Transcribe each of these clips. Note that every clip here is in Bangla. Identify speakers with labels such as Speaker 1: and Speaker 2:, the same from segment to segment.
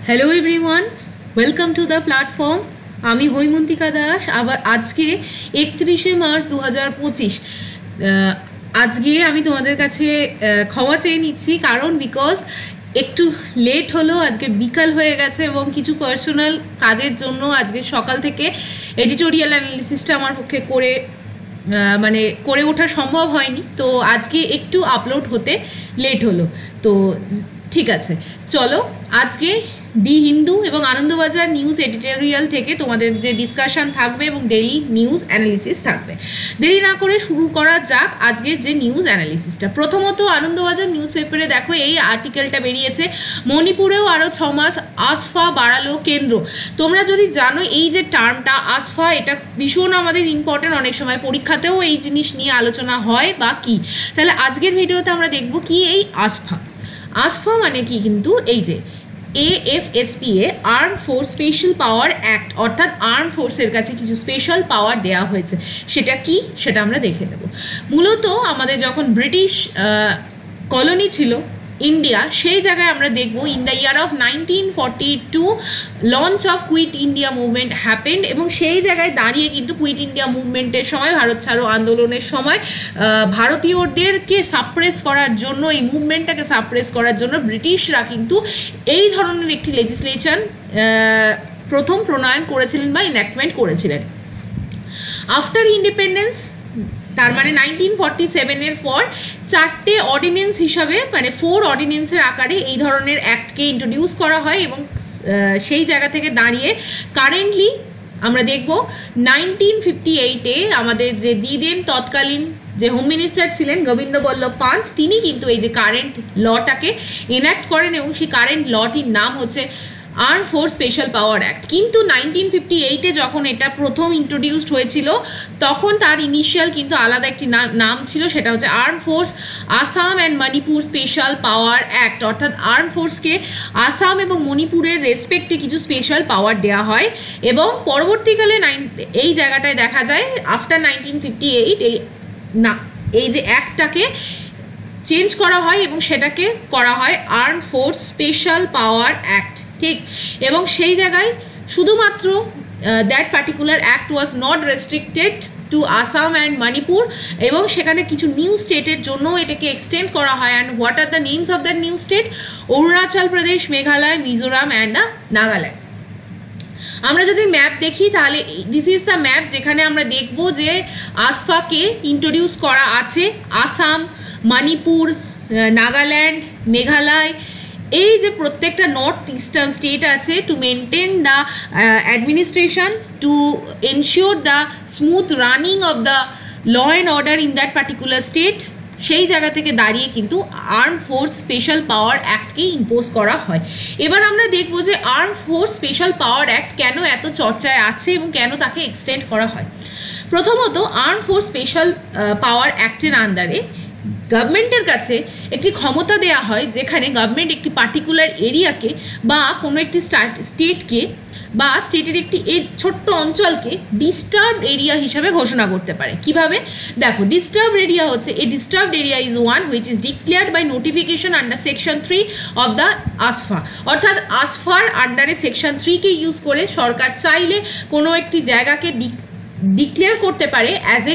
Speaker 1: Hello everyone, welcome to the platform. আমি হৈমন্তিকা দাস। আবার আজকে 31শে মার্চ 2025। আজকে আমি তোমাদের কাছে ক্ষমা চেয়ে নিচ্ছি, কারণ বিকজ একটু লেট হলো, আজকে বিকাল হয়ে গেছে এবং কিছু পার্সোনাল কাজের জন্য আজকে সকাল থেকে এডিটোরিয়াল অ্যানালিসিসটা আমার পক্ষে করে ওঠা সম্ভব হয়নি। তো আজকে একটু আপলোড হতে লেট হলো। তো ঠিক আছে, চলো আজকে দি হিন্দু এবং আনন্দবাজার নিউজ এডিটোরিয়াল থেকে তোমাদের যে ডিসকাশন থাকবে এবং ডেইলি নিউজ অ্যানালিসিস থাকবে। দেরি না করে শুরু করা যাক আজকের যে নিউজ অ্যানালিসিসটা। প্রথমত আনন্দবাজার নিউজ পেপারে দেখো এই আর্টিকেলটা বেরিয়েছে, মণিপুরেও আরও 6 মাস আসফা বাড়ালো কেন্দ্র। তোমরা যদি জানো এই যে টার্মটা আসফা, এটা ভীষণ আমাদের ইম্পর্টেন্ট, অনেক সময় পরীক্ষাতেও এই জিনিস নিয়ে আলোচনা হয় বা কি। তাহলে আজকের ভিডিওতে আমরা দেখব কি এই আসফা। আসফা মানে কি, কিন্তু এই যে AFSPA arm force special power act, অর্থাৎ আর্ম ফোর্সের কাছে কিছু স্পেশাল পাওয়ার দেওয়া হয়েছে। সেটা কি সেটা আমরা দেখে নেব। মূলত আমাদের যখন ব্রিটিশ কলোনি ছিল ইন্ডিয়া, সেই জায়গায় আমরা দেখব in the year of 1942 launch of quit India movement happened, এবং সেই জায়গায় দাঁড়িয়ে কিন্তু কুইট ইন্ডিয়া মুভমেন্টের সময়, ভারত ছাড়ো আন্দোলনের সময় ভারতীয়দেরকে সাপ্রেস করার জন্য, এই মুভমেন্টটাকে সাপ্রেস করার জন্য ব্রিটিশরা কিন্তু এই ধরনের একটি লেজিসলেশন প্রথম প্রণয়ন করেছিলেন বা ইনঅ্যাক্টমেন্ট করেছিলেন। আফটার ইন্ডিপেন্ডেন্স, তার মানে 1947-এর পর 4টে অর্ডিন্যান্স হিসাবে, মানে 4 অর্ডিন্যান্সের আকারে এই ধরনের অ্যাক্টকে ইন্ট্রোডিউস করা হয়। এবং সেই জায়গা থেকে দাঁড়িয়ে কারেন্টলি আমরা দেখব 1958-এ আমাদের যে দিদেন তৎকালীন যে হোম মিনিস্টার ছিলেন গোবিন্দ বল্লভ পান্ত, তিনি কিন্তু এই যে কারেন্ট লটাকে এনাক্ট করেন, এবং সেই কারেন্ট লটির নাম হচ্ছে arm force special power act. কিন্তু 1958-এ যখন এটা প্রথম ইন্ট্রোডিউসড হয়েছিল, তখন তার ইনিশিয়াল কিন্তু আলাদা একটি নাম ছিল, সেটা হচ্ছে arm force Assam and Manipur special power act. অর্থাৎ আর্ম ফোর্সকে আসাম এবং মণিপুরের রেসপেক্টে কিছু স্পেশাল পাওয়ার দেওয়া হয়। এবং পরবর্তীকালে এই জায়গাটায় দেখা যায় আফটার 1958 এই যে অ্যাক্টটাকে চেঞ্জ করা হয় এবং সেটাকে করা হয় arm force special power act, ঠিক। এবং সেই জায়গায় শুধুমাত্র that particular act was not restricted two Assam and Manipur, এবং সেখানে কিছু নিউ স্টেটের জন্য এটাকে এক্সটেন্ড করা হয়। And what are the names of that new state? Arunachal Pradesh, Meghalaya, Mizoram and Nagaland. আমরা যদি ম্যাপ দেখি তাহলে দিস ইজ দ্য ম্যাপ, যেখানে আমরা দেখব যে আসফাকে ইন্ট্রোডিউস করা আছে আসাম, মণিপুর, নাগাল্যান্ড, মেঘালয়, এই যে প্রত্যেকটা নর্থ ইস্টার্ন স্টেট আছে, to maintain the administration, to ensure the smooth running of the law and order in that particular state. সেই জায়গা থেকে দাঁড়িয়ে কিন্তু আর্ম ফোর্স স্পেশাল পাওয়ার অ্যাক্টকে ইম্পোজ করা হয়। এবার আমরা দেখব যে arm force special power act কেন এত চর্চায় আছে এবং কেন তাকে এক্সটেন্ড করা হয়। প্রথমত, আর্ম ফোর্স স্পেশাল পাওয়ার অ্যাক্টের আন্ডারে গভর্নমেন্টের কাছে একটি ক্ষমতা দেওয়া হয়, যেখানে গভর্নমেন্ট একটি পার্টিকুলার এরিয়াকে বা কোনো একটি স্টেটকে বা স্টেটের একটি ছোট্ট অঞ্চলকে ডিস্টার্বড এরিয়া হিসাবে ঘোষণা করতে পারে। কিভাবে? দেখো, ডিস্টার্বড এরিয়া হচ্ছে, a disturbed area is one which is declared by notification under section 3 of the AFSPA. অর্থাৎ আসফার আন্ডারে সেকশন 3কে ইউজ করে সরকার চাইলে কোনো একটি জায়গাকে ডিক্লেয়ার করতে পারে as a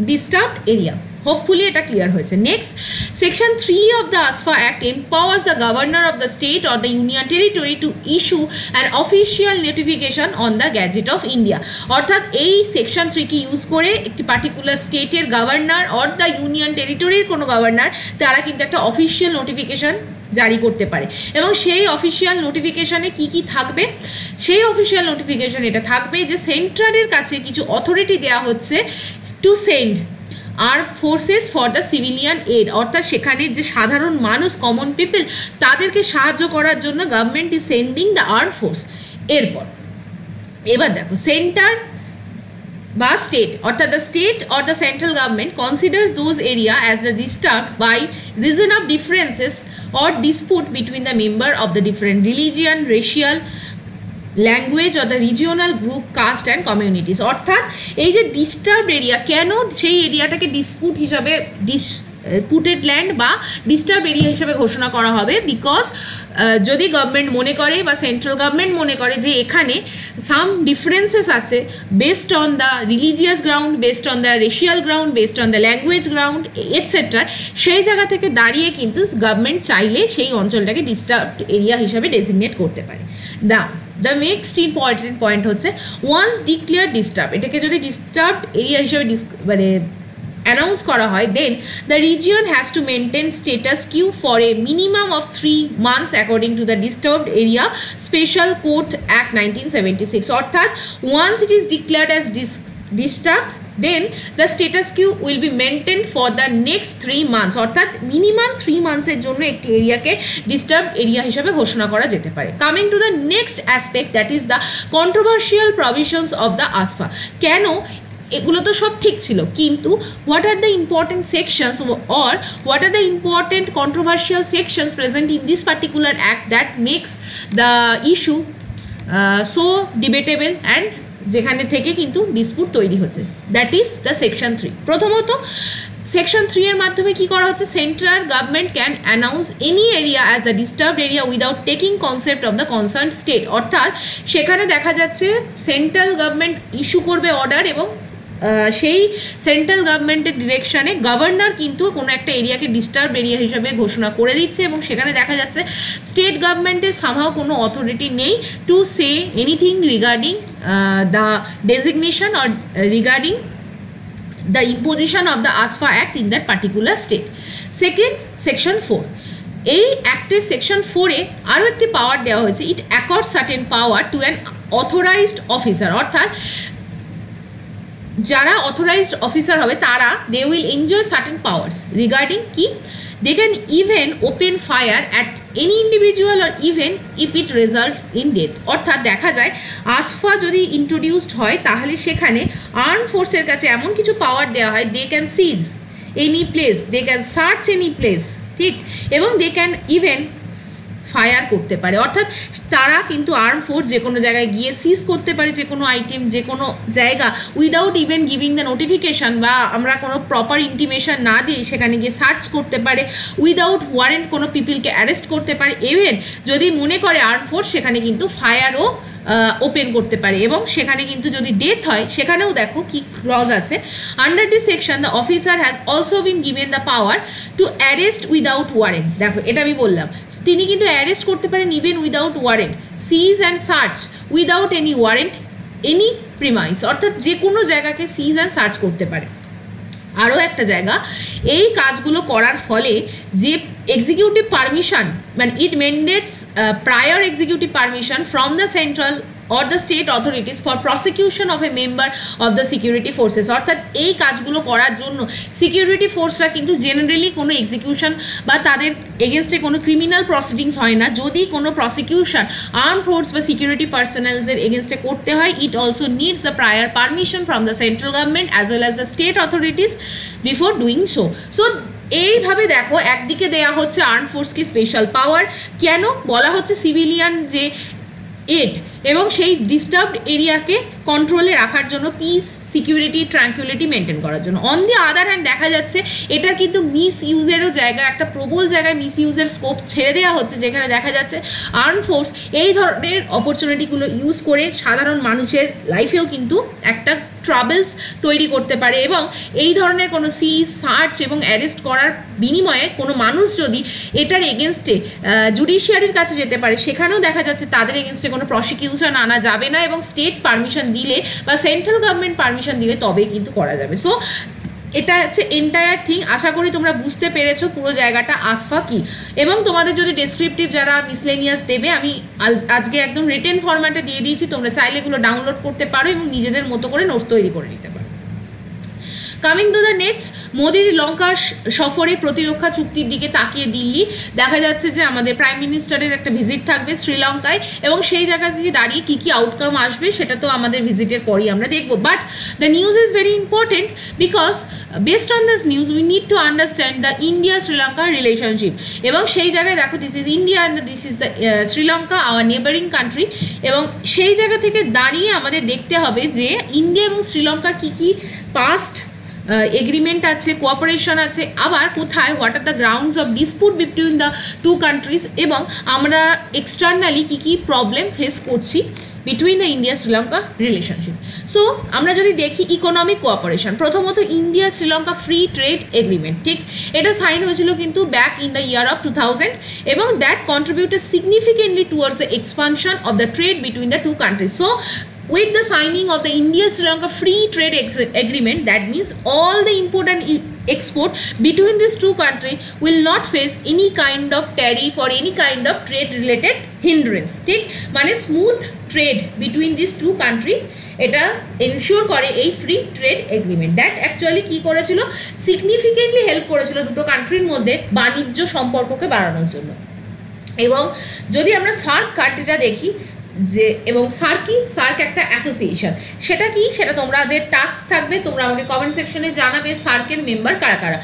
Speaker 1: disturbed area. Hopefully এটা ক্লিয়ার হয়েছে। Next, section 3 of the AFSPA act empowers the governor of the state or the union territory to issue an official notification on the Gazette of India। অর্থাৎ এই সেকশন 3কে ইউজ করে একটি পার্টিকুলার স্টেটের গভর্নর অর দ্য ইউনিয়ন টেরিটরির কোনো গভর্নর, তারা কিন্তু একটা অফিসিয়াল নোটিফিকেশন জারি করতে পারে। এবং সেই অফিসিয়াল নোটিফিকেশনে কি কি থাকবে? সেই অফিসিয়াল নোটিফিকেশন এটা থাকবে যে সেন্ট্রালের কাছে কিছু অথরিটি দেওয়া হচ্ছে to send arm forces for the civilian aid, অর্থাৎ সেখানে যে সাধারণ মানুষ, কমন পিপল, তাদেরকে সাহায্য করার জন্য government is sending the arm force. এবার দেখো, সেন্টার বা স্টেট, অর্থাৎ the state or the central government considers those area as the disturbed by reason of differences or dispute between the member of the different religion, racial, language or the regional group, caste and communities. অর্থাৎ এই যে ডিস্টার্বড এরিয়া, কেন সেই এরিয়াটাকে ডিসপুট হিসাবে ডিসপুটেড ল্যান্ড বা ডিস্টার্ব এরিয়া হিসেবে ঘোষণা করা হবে? বিকজ যদি গভর্নমেন্ট মনে করে বা সেন্ট্রাল গভর্নমেন্ট মনে করে যে এখানে সাম ডিফারেন্সেস আছে based on the religious ground, based on the racial ground, based on the language ground etcetera, সেই জায়গা থেকে দাঁড়িয়ে কিন্তু গভর্নমেন্ট চাইলে সেই অঞ্চলটাকে ডিস্টার্বড এরিয়া হিসাবে ডেজিগনেট করতে পারে। দ্য নেক্সট ইম্পর্টেন্ট পয়েন্ট হচ্ছে ওয়ান্স ডিক্লেয়ার ডিস্টার্ব, এটাকে যদি ডিস্টার্বড এরিয়া হিসাবে মানে অ্যানাউন্স করা হয়, then the region has to maintain status quo for a minimum of 3 months according to the disturbed area special court act 1976। অর্থাৎ once it is declared as disturbed, then the status quo will be maintained for the next 3 months, অর্থাৎ মিনিমাম 3 months এর জন্য একটি এরিয়াকে ডিস্টার্ব এরিয়া হিসেবে ঘোষণা করা যেতে পারে। Coming to the next aspect, that is the controversial provisions of the AFSPA. কেন এগুলো তো সব ঠিক ছিল, কিন্তু what are the important sections or what are the important controversial sections present in this particular act that makes the issue so debatable and যেখানে থেকে কিন্তু ডিসপুট তৈরি হচ্ছে, দ্যাট ইজ দ্য সেকশন 3। প্রথমত সেকশন 3 এর মাধ্যমে কি করা হচ্ছে, central government can announce any area as the disturbed area without taking concept of the concern state. অর্থাৎ সেখানে দেখা যাচ্ছে সেন্ট্রাল গভর্নমেন্ট ইস্যু করবে অর্ডার এবং সেই সেন্ট্রাল গভর্নমেন্টের ডিরেকশনে গভর্নর কিন্তু কোনো একটা এরিয়াকে ডিস্টার্ব এরিয়া হিসাবে ঘোষণা করে দিচ্ছে এবং সেখানে দেখা যাচ্ছে স্টেট গভর্নমেন্টের সামহাও কোনো অথরিটি নেই to say anything regarding the designation or regarding the imposition of the ASFA Act in that particular state. Second, section 4, এই অ্যাক্টের সেকশন 4-এ আরও একটি পাওয়ার দেওয়া হয়েছে, it accord certain power to an authorized officer. অর্থাৎ যারা অথরাইজড অফিসার হবে তারা they will enjoy certain powers regarding কি, they can even open fire at any individual or even if it results in death। অর্থাৎ দেখা যায় আসফা যদি ইন্ট্রোডিউসড হয় তাহলে সেখানে আর্ম ফোর্সের কাছে এমন কিছু পাওয়ার দেওয়া হয়, they can seize any place, they can search any place, ঠিক, এবং দে ক্যান ইভেন ফায়ার করতে পারে। অর্থাৎ তারা কিন্তু আর্ম ফোর্স যে কোনো জায়গায় গিয়ে সিজ করতে পারে যে কোনো আইটেম, যে কোনো জায়গা without even giving the notification বা আমরা কোনো প্রপার ইন্টিমেশন না দিয়ে সেখানে গিয়ে সার্চ করতে পারে, উইদাউট ওয়ারেন্ট কোনো পিপলকে অ্যারেস্ট করতে পারে, ইভেন যদি মনে করে আর্ম ফোর্স সেখানে কিন্তু ফায়ারও ওপেন করতে পারে এবং সেখানে কিন্তু যদি ডেথ হয় সেখানেও দেখো কি ক্লজ আছে, under this section the officer has also been given the power to arrest without warrant. দেখো এটা আমি বললাম, তিনি কিন্তু অ্যারেস্ট করতে পারেন even without warrant, seize and search without any warrant any premise, অর্থাৎ যে কোনো জায়গাকে সিজ অ্যান্ড সার্চ করতে পারে। আরও একটা জায়গা, এই কাজগুলো করার ফলে যে এক্সিকিউটিভ পারমিশন মানে it mandates prior executive permission from the central or the state authorities for prosecution of a member of the security forces। অর্থাৎ এই কাজগুলো করার জন্য সিকিউরিটি ফোর্সরা কিন্তু জেনারেলি কোনো এক্সিকিউশন বা তাদের এগেনস্টে কোনো ক্রিমিনাল প্রসিডিংস হয় না। যদি কোনো প্রসিকিউশন আর্ম ফোর্স বা সিকিউরিটি পার্সোনালসের এগেনস্টে করতে হয়, it also needs the prior permission from the central government as well as the state authorities before doing so. So এইভাবে দেখো একদিকে দেয়া হচ্ছে আর্ম ফোর্সকে স্পেশাল পাওয়ার, কেন বলা হচ্ছে সিভিলিয়ান যে এড এবং সেই ডিস্টার্বড এরিয়াকে কন্ট্রোলে রাখার জন্য, পিস সিকিউরিটি ট্র্যাঙ্কুইলিটি মেনটেন করার জন্য। অন দি আদার হ্যান্ড দেখা যাচ্ছে এটার কিন্তু মিস ইউজেরও জায়গা, একটা প্রবল জায়গায় মিস ইউজের স্কোপ ছেড়ে দেওয়া হচ্ছে, যেখানে দেখা যাচ্ছে আর্ম ফোর্স এই ধরনের অপরচুনিটিগুলো ইউজ করে সাধারণ মানুষের লাইফেও কিন্তু একটা ট্রাবলস তৈরি করতে পারে এবং এই ধরনের কোনো সিজ সার্চ এবং অ্যারেস্ট করার বিনিময়ে কোনো মানুষ যদি এটার এগেনস্টে জুডিশিয়ারির কাছে যেতে পারে, সেখানেও দেখা যাচ্ছে তাদের এগেনস্টে কোনো প্রসিকিউশন আনা যাবে না এবং স্টেট পারমিশন দিলে বা সেন্ট্রাল গভর্নমেন্ট পারমিশন দিলে তবেই কিন্তু করা যাবে। সো এটা হচ্ছে এন্টায়ার থিং। আশা করি তোমরা বুঝতে পেরেছো পুরো জায়গাটা আসফা কি, এবং তোমাদের যদি ডেসক্রিপটিভ যারা মিসলেনিয়াস দেবে আমি আজকে একদম রিটেন ফরম্যাটে দিয়ে দিয়েছি, তোমরা চাইলে এগুলো ডাউনলোড করতে পারো এবং নিজেদের মতো করে নোটস তৈরি করে নিতে পারো। কামিং টু দ্য নেক্সট, মোদির লঙ্কা সফরে প্রতিরক্ষা চুক্তির দিকে তাকিয়ে দিল্লি, দেখা যাচ্ছে যে আমাদের প্রাইম মিনিস্টারের একটা ভিজিট থাকবে শ্রীলঙ্কায় এবং সেই জায়গা থেকে দাঁড়িয়ে কী কী আউটকাম আসবে সেটা তো আমাদের ভিজিটের পরই আমরা দেখবো। But the news is very important because based on this news we need to understand the India Sri Lanka relationship, এবং সেই জায়গায় দেখো this is India and this is the Sri Lanka hour neighbouring country, এবং সেই জায়গা থেকে দাঁড়িয়ে আমাদের দেখতে হবে যে ইন্ডিয়া এবং শ্রীলঙ্কার কী কী পাস্ট এগ্রিমেন্ট আছে, কোঅপারেশন আছে, আবার কোথায় what are the grounds of dispute between the two countries, এবং আমরা এক্সটার্নালি কী কী প্রবলেম ফেস করছি between the India Sri Lanka relationship. So আমরা যদি দেখি ইকোনমিক কোঅপারেশন, প্রথমত India Sri Lanka free trade agreement, ঠিক, এটা সাইন হয়েছিল কিন্তু back in the year of 2000, এবং that contributed significantly towards the expansion of the trade between the two countries. So with the signing of the India-Sri Lanka Free Trade Agreement, that means all the import and export between these two countries will not face any kind of tariff or any kind of trade related hindrance, ঠিক, মানে smooth trade between this two country এটা এনশিওর করে এই free trade agreement. That actually কী করেছিল, সিগনিফিকেন্টলি হেল্প করেছিল দুটো কান্ট্রির মধ্যে বাণিজ্য সম্পর্ককে বাড়ানোর জন্য। এবং যদি আমরা সার্ক কান্ট্রিটা দেখি, যে এবং সার্ক একটা অ্যাসোসিয়েশন, সেটা কি, সেটা তোমাদের টাস্ক থাকবে, তোমরা আমাকে কমেন্ট সেকশনে জানাবে সার্কের মেম্বার কারা কারা।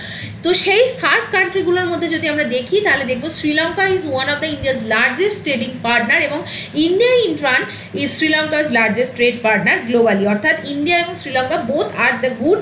Speaker 1: তো সেই সার্ক কান্ট্রিগুলোর মধ্যে যদি আমরা দেখি তাহলে দেখবো Sri Lanka is one of the India's largest trading partner, এবং India in turn is Sri Lanka's largest trade partner globally, অর্থাৎ ইন্ডিয়া এবং Sri Lanka both are the good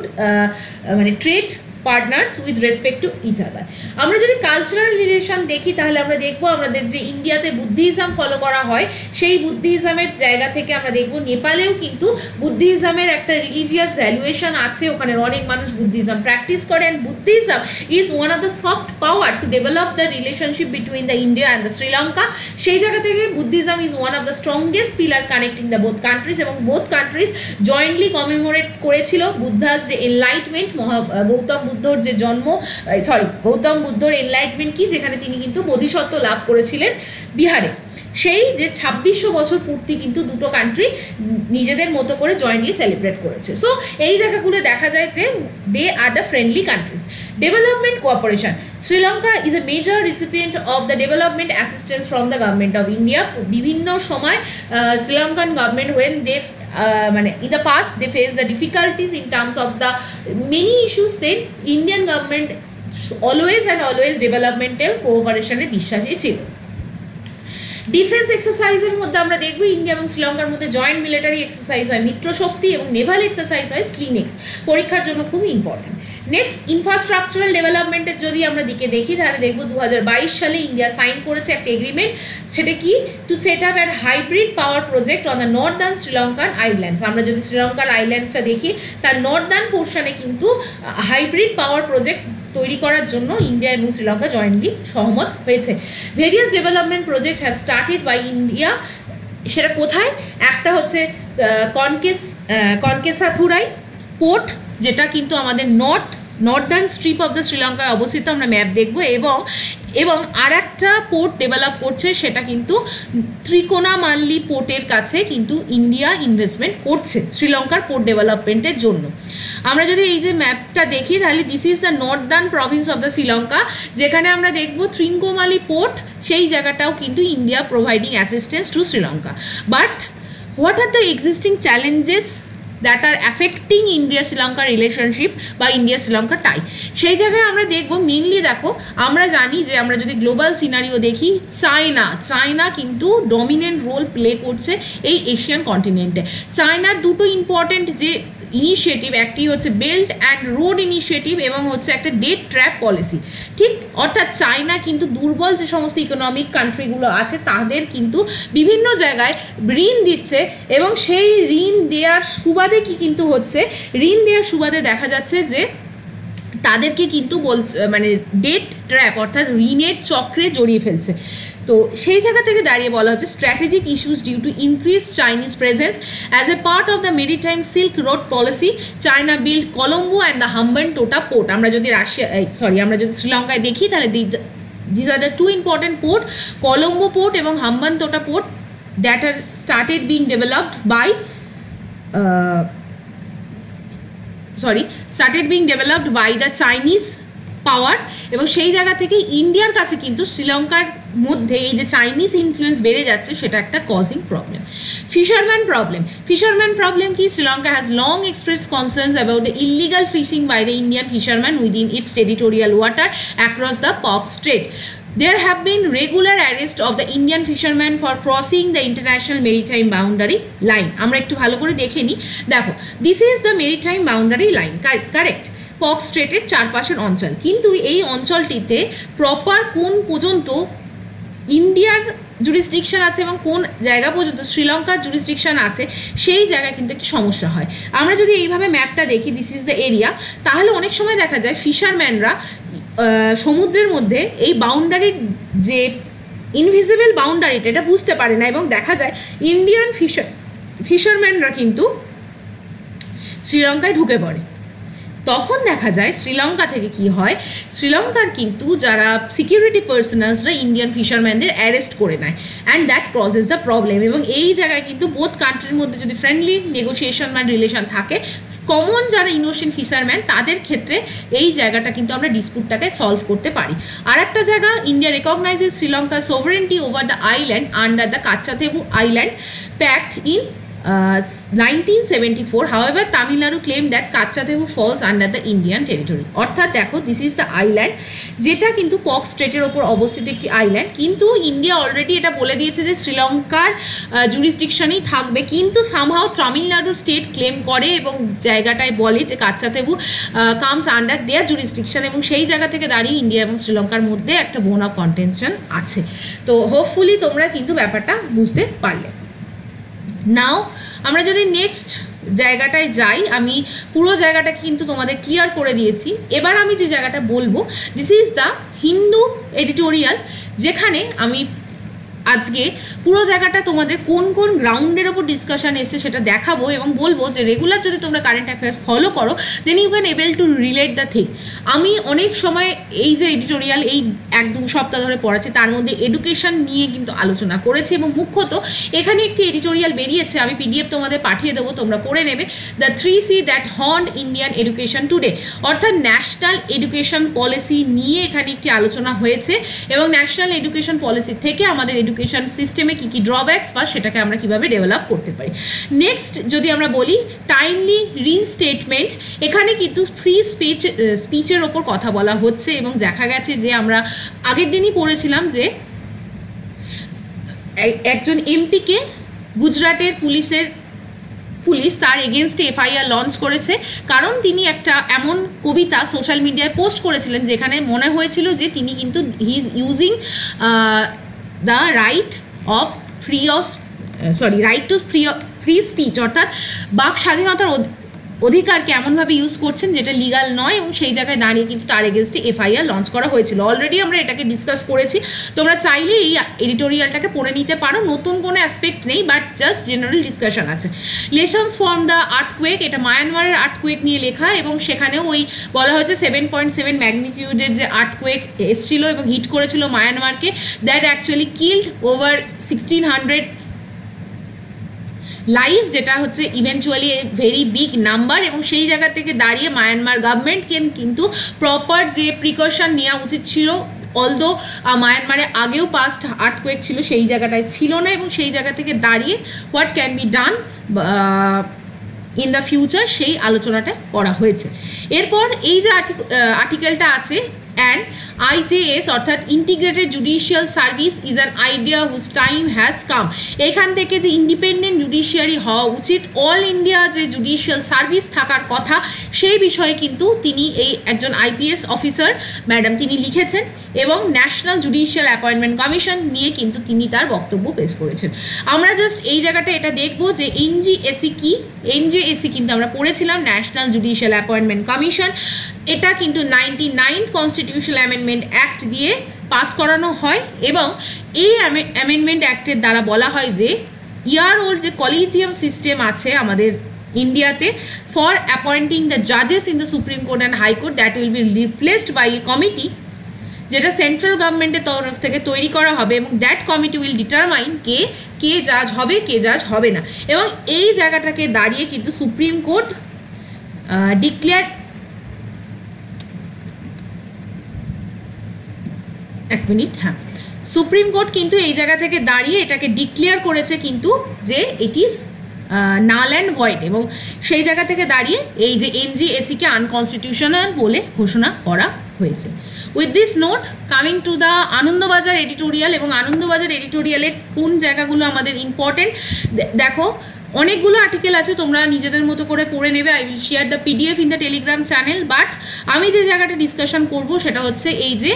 Speaker 1: মানে trade partners with respect to each other. আমরা যদি কালচারাল রিলেশন দেখি তাহলে আমরা দেখবো আমাদের যে ইন্ডিয়াতে বুদ্ধিজম ফলো করা হয়, সেই বুদ্ধিজমের জায়গা থেকে আমরা দেখবো নেপালেও কিন্তু বুদ্ধিজমের একটা রিলিজিয়াস ভ্যালুয়েশন আছে, ওখানে অনেক মানুষ বুদ্ধিজম প্র্যাকটিস করে, and Buddhism is one of the soft power to develop the relationship between the India and the Sri Lanka. সেই জায়গা থেকে Buddhism is one of the strongest pillar connecting the both countries, এবং বোথ কান্ট্রিজ জয়েন্টলি কমেমোরেট করেছিল বুদ্ধাস যে এনলাইটমেন্ট, গৌতম বুদ্ধর যে জন্ম, গৌতম বুদ্ধর এনলাইটমেন্ট কি, যেখানে তিনি কিন্তু বোধিসত্ত্ব লাভ করেছিলেন বিহারে, সেই যে 2600 বছর পূর্তি কিন্তু দুটো কান্ট্রি নিজেদের মতো করে জয়েন্টলি সেলিব্রেট করেছে। সো এই জায়গাগুলো দেখা যায় যে they are the friendly countries. Development cooperation, Sri Lanka is a major recipient of the development assistance from the government of India. বিভিন্ন সময় শ্রীলঙ্কান গভর্নমেন্ট ওয়েন দে মানে in the past they faced the difficulties in terms of the many issues, then Indian government always developmental cooperation এ বিশ্বাসী ছিল। ডিফেন্স এক্সারসাইজের মধ্যে আমরা দেখবো ইন্ডিয়া এবং শ্রীলঙ্কার মধ্যে জয়েন্ট মিলিটারি এক্সারসাইজ হয় মিত্র শক্তি, এবং নেভাল এক্সারসাইজ হয় স্লিনেক্স, পরীক্ষার জন্য খুব ইম্পর্টেন্ট। নেক্সট ইনফ্রাস্ট্রাকচারাল ডেভেলপমেন্টের যদি আমরা দিকে দেখি তাহলে দেখবো 2022 সালে ইন্ডিয়া সাইন করেছে একটা এগ্রিমেন্ট, সেটা কি, two set up an hybrid power project on the Northern Sri Lankan islands. আমরা যদি শ্রীলঙ্কার আইল্যান্ডসটা দেখি তার নর্দার্ন পোর্শনে কিন্তু হাইব্রিড পাওয়ার প্রজেক্ট তৈরি করার জন্য ইন্ডিয়া এবং শ্রীলঙ্কা জয়েন্টলি সহমত হয়েছে। Various development project have started by India, সেটা কোথায়, একটা হচ্ছে কনকেসাথুরাই পোর্ট, যেটা কিন্তু আমাদের নর্দার্ন স্ট্রিপ অফ দ্য শ্রীলঙ্কায় অবস্থিত, আমরা ম্যাপ দেখবো, এবং আর একটা পোর্ট ডেভেলপ করছে, সেটা কিন্তু ত্রিকোণামাল্লি পোর্টের কাছে কিন্তু ইন্ডিয়া ইনভেস্টমেন্ট করছে শ্রীলঙ্কার পোর্ট ডেভেলপমেন্টের জন্য। আমরা যদি এই যে ম্যাপটা দেখি তাহলে this is the Northern Province of the Sri Lanka, যেখানে আমরা দেখবো ত্রিকোণামাল্লি পোর্ট, সেই জায়গাটাও কিন্তু India providing assistance two Sri Lanka. But what are the existing challenges that are affecting India-Sri Lanka relationship বা India-Sri Lanka tie, সেই জায়গায় আমরা দেখব মেইনলি, দেখো আমরা জানি যে আমরা যদি গ্লোবাল সিনারিও দেখি, চায়না কিন্তু ডমিনেন্ট রোল প্লে করছে এই এশিয়ান কন্টিনেন্টে। চায়নার দুটো ইম্পর্টেন্ট যে ইনিশিয়েটিভ, একটি হচ্ছে বেল্ট অ্যান্ড রোড ইনিশিয়েটিভ, এবং হচ্ছে একটা ডেট ট্র্যাপ পলিসি, ঠিক, অর্থাৎ চায়না কিন্তু দুর্বল যে সমস্ত ইকোনমিক কান্ট্রিগুলো আছে তাদের কিন্তু বিভিন্ন জায়গায় ঋণ দিচ্ছে, এবং সেই ঋণ দেওয়ার সুবাদে কি কিন্তু হচ্ছে, ঋণ দেওয়ার সুবাদে দেখা যাচ্ছে যে তাদেরকে কিন্তু বলছে মানে ডেট ট্র্যাপ অর্থাৎ ঋণের চক্রে জড়িয়ে ফেলছে। তো সেই জায়গা থেকে দাঁড়িয়ে বলা হচ্ছে strategic issues due to increase Chinese presence as a part of the maritime silk road policy, China build Colombo and the Hambantota port. আমরা যদি আমরা যদি শ্রীলঙ্কায় দেখি তাহলে these are the two important port, Colombo port এবং Hambantota port that are started being developed by the Chinese পাওয়ার, এবং সেই জায়গা থেকে ইন্ডিয়ার কাছে কিন্তু শ্রীলঙ্কার মধ্যে এই যে চাইনিজ ইনফ্লুয়েন্স বেড়ে যাচ্ছে, সেটা একটা কজিং প্রবলেম। ফিশারম্যান প্রবলেম কি, Sri Lanka has long express concerns about the illegal fishing by the Indian fisherman within it's territorial water across the পক straight. There have been regular arrests of the Indian fishermen for crossing the international maritime boundary line. আমরা একটু ভালো করে দেখে নিই, দেখো, this is the maritime boundary line, correct? পক স্ট্রেটের চারপাশের অঞ্চল, কিন্তু এই অঞ্চলটিতে প্রপার কোন পর্যন্ত ইন্ডিয়ার জুরিসডিকশন আছে এবং কোন জায়গা পর্যন্ত শ্রীলঙ্কার জুরিসডিকশন আছে সেই জায়গায় কিন্তু একটি সমস্যা হয়। আমরা যদি এইভাবে ম্যাপটা দেখি, দিস ইজ দ্য এরিয়া, তাহলে অনেক সময় দেখা যায় ফিশারম্যানরা সমুদ্রের মধ্যে এই বাউন্ডারির যে ইনভিজিবল বাউন্ডারিটা এটা বুঝতে পারে না, এবং দেখা যায় ইন্ডিয়ান ফিশারম্যানরা কিন্তু শ্রীলঙ্কায় ঢুকে পড়ে। তখন দেখা যায় শ্রীলঙ্কা থেকে কি হয়, শ্রীলঙ্কার কিন্তু যারা সিকিউরিটি পার্সোনালসরা ইন্ডিয়ান ফিশারম্যানদের অ্যারেস্ট করে নেয়, and that causes the problem. এবং এই জায়গায় কিন্তু বোথ কান্ট্রির মধ্যে যদি ফ্রেন্ডলি নেগোসিয়েশন বা রিলেশন থাকে, কমন যারা ইনোসেন্ট ফিশারম্যান তাদের ক্ষেত্রে এই জায়গাটা কিন্তু আমরা ডিসপুটটাকে সলভ করতে পারি। আর একটা জায়গা, ইন্ডিয়া রেকগনাইজেস শ্রীলঙ্কার sovereignty over the island under the Katchatheevu island pact in 1974. However, Tamil Nadu claimed that Kachathebu falls under the Indian territory. অর্থাৎ দেখো, দিস ইজ দ্য আইল্যান্ড, যেটা কিন্তু পক স্ট্রেটের ওপর অবস্থিত একটি আইল্যান্ড, কিন্তু ইন্ডিয়া অলরেডি এটা বলে দিয়েছে যে শ্রীলঙ্কার জুরিসডিকশনেই থাকবে, কিন্তু সামহাও তামিলনাড়ু স্টেট ক্লেম করে এবং জায়গাটায় বলে যে কাচ্চাথেবু কামস আন্ডার দেয়ার জুরিসডিকশন, এবং সেই জায়গা থেকে দাঁড়িয়ে ইন্ডিয়া এবং শ্রীলঙ্কার মধ্যে একটা বোন অফ কন্টেনশন আছে। তো হোপফুলি তোমরা কিন্তু ব্যাপারটা বুঝতে পারলে। নাও আমরা যদি নেক্সট জায়গাটায় যাই, আমি পুরো জায়গাটাকে কিন্তু তোমাদের ক্লিয়ার করে দিয়েছি। এবার আমি যে জায়গাটা বলবো, this is the Hindu editorial, যেখানে আমি আজকে পুরো জায়গাটা তোমাদের কোন কোন গ্রাউন্ডের ওপর ডিসকাশন এসছে সেটা দেখাবো, এবং বলবো যে রেগুলার যদি তোমরা কারেন্ট অ্যাফেয়ার্স ফলো করো then you can able to relate the thing. আমি অনেক সময় এই যে এডিটোরিয়াল এই 1-2 সপ্তাহ ধরে পড়াচ্ছি, তার মধ্যে এডুকেশন নিয়ে কিন্তু আলোচনা করেছি, এবং মুখ্যত এখানে একটি এডিটোরিয়াল বেরিয়েছে, আমি পিডিএফ তোমাদের পাঠিয়ে দেবো, তোমরা পড়ে নেবে, the 3C that haunt Indian education today, অর্থাৎ ন্যাশনাল এডুকেশন পলিসি নিয়ে এখানে একটি আলোচনা হয়েছে, এবং ন্যাশনাল এডুকেশন পলিসি থেকে আমাদের এডুকেশন সিস্টেমে কি কি ড্রব্যাকস বা সেটাকে আমরা কিভাবে ডেভেলপ করতে পারি। নেক্সট যদি আমরা বলি টাইমলি রিস্টেটমেন্ট, এখানে কিন্তু ফ্রি স্পিচের ওপর কথা বলা হচ্ছে, এবং দেখা গেছে যে আমরা আগের দিনই পড়েছিলাম যে একজন এমপিকে গুজরাটের পুলিশ তার এগেনস্টে এফআইআর লঞ্চ করেছে, কারণ তিনি একটা এমন কবিতা সোশ্যাল মিডিয়ায় পোস্ট করেছিলেন যেখানে মনে হয়েছিল যে তিনি কিন্তু he is using the right two free speech, অর্থাৎ বাক স্বাধীনতার অধিকারকে এমনভাবে ইউজ করছেন যেটা লিগাল নয়, এবং সেই জায়গায় দাঁড়িয়ে কিন্তু তার এগেনস্টে এফআইআর লঞ্চ করা হয়েছিল। অলরেডি আমরা এটাকে ডিসকাস করেছি, তোমরা চাইলে এই এডিটোরিয়ালটাকে পড়ে নিতে পারো, নতুন কোনো অ্যাসপেক্ট নেই, বাট জাস্ট জেনারেল ডিসকাশন আছে। লেসন্স ফ্রম দ্য আর্থকুয়েক, এটা মায়ানমারের আর্থকুয়েক নিয়ে লেখা, এবং সেখানেও ওই বলা হয়েছে 7.7 ম্যাগনিটিউডের যে আর্থকুয়েক এসেছিল এবং হিট করেছিল মায়ানমারকে, that actually killed over 1600 life, যেটা হচ্ছে ইভেনচুয়ালি ভেরি বিগ নাম্বার, এবং সেই জায়গা থেকে দাঁড়িয়ে মায়ানমার গভর্নমেন্টকে কিন্তু প্রপার যে প্রিকশন নেওয়া উচিত ছিল, অলদো মায়ানমারে আগেও পাস্ট আর্থকুয়েক ছিল, সেই জায়গাটায় ছিল না, এবং সেই জায়গা থেকে দাঁড়িয়ে what can be done in the future সেই আলোচনাটা করা হয়েছে। এরপর এই যে আর্টিকেলটা আছে, and IJS অর্থাৎ integrated judicial service is an idea whose time has come, এখান থেকে যে ইন্ডিপেন্ডেন্ট জুডিশিয়ারি হওয়া উচিত, অল ইন্ডিয়া যে জুডিশিয়াল সার্ভিস থাকার কথা, সেই বিষয়ে কিন্তু তিনি এই একজন আইপিএস অফিসার ম্যাডাম তিনি লিখেছেন, এবং ন্যাশনাল জুডিশিয়াল অ্যাপয়েন্টমেন্ট কমিশন নিয়ে কিন্তু তিনি তার বক্তব্য পেশ করেছেন। আমরা জাস্ট এই জায়গাটা এটা দেখব যে এনজিএসি কি, এনজেএসি কিন্তু আমরা পড়েছিলাম ন্যাশনাল জুডিশিয়াল অ্যাপয়েন্টমেন্ট কমিশন, এটা কিন্তু 99th কনস্টিটিউশনাল অ্যামেন্ডমেন্ট অ্যাক্ট দিয়ে পাস করানো হয়, এবং এই অ্যামেন্ডমেন্ট অ্যাক্টের দ্বারা বলা হয় যে ইয়ার ওল্ড যে কলিজিয়াম সিস্টেম আছে আমাদের ইন্ডিয়াতে ফর অ্যাপয়েন্টিং দ্য জাজেস in the supreme court and high court, that will be replaced by a committee, যেটা সেন্ট্রাল গভর্নমেন্টের তরফ থেকে তৈরি করা হবে, এবং দ্যাট কমিটি উইল ডিটারমাইন কে জাজ হবে কে জাজ হবে না। এবং এই জায়গাটাকে দাঁড়িয়ে কিন্তু সুপ্রিম কোর্ট ডিক্লেয়ার, এক মিনিট, হ্যাঁ, সুপ্রিম কোর্ট কিন্তু এই জায়গা থেকে দাঁড়িয়ে এটাকে ডিক্লেয়ার করেছে কিন্তু যে it is null and void, এবং সেই জায়গা থেকে দাঁড়িয়ে এই যে এনজিএসিকে আনকনস্টিটিউশনাল বলে ঘোষণা করা হয়েছে। With this note coming to the Anandabazar editorial, এবং আনন্দবাজার এডিটোরিয়ালে কোন জায়গাগুলো আমাদের ইম্পর্টেন্ট দেখো, অনেকগুলো আর্টিকেল আছে, তোমরা নিজেদের মতো করে পড়ে নেবে। I will share the PDF in the Telegram channel. But আমি যে জায়গাটা ডিসকাশন করব সেটা হচ্ছে এই যে